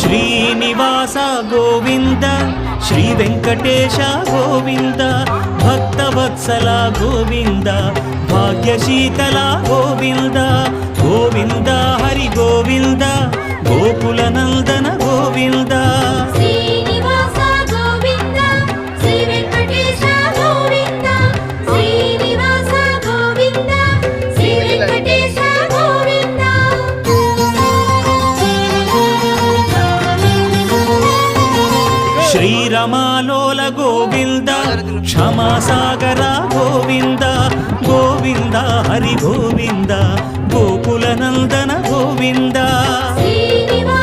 Srinivasa Govinda Shri Venkatesha Govinda Bhaktavatsala Govinda భాగ్యశీతల Govinda Govinda Hari Govinda Gokula Nandana Govinda Srinivasa Govinda Shri Venkatesha Govinda Srinivasa Govinda Shri Venkatesha Govinda శ్రీరమాలోల Govinda క్షమాసాగర Govinda Govinda Hari Govinda Gokula Nandana Govinda Srinivasa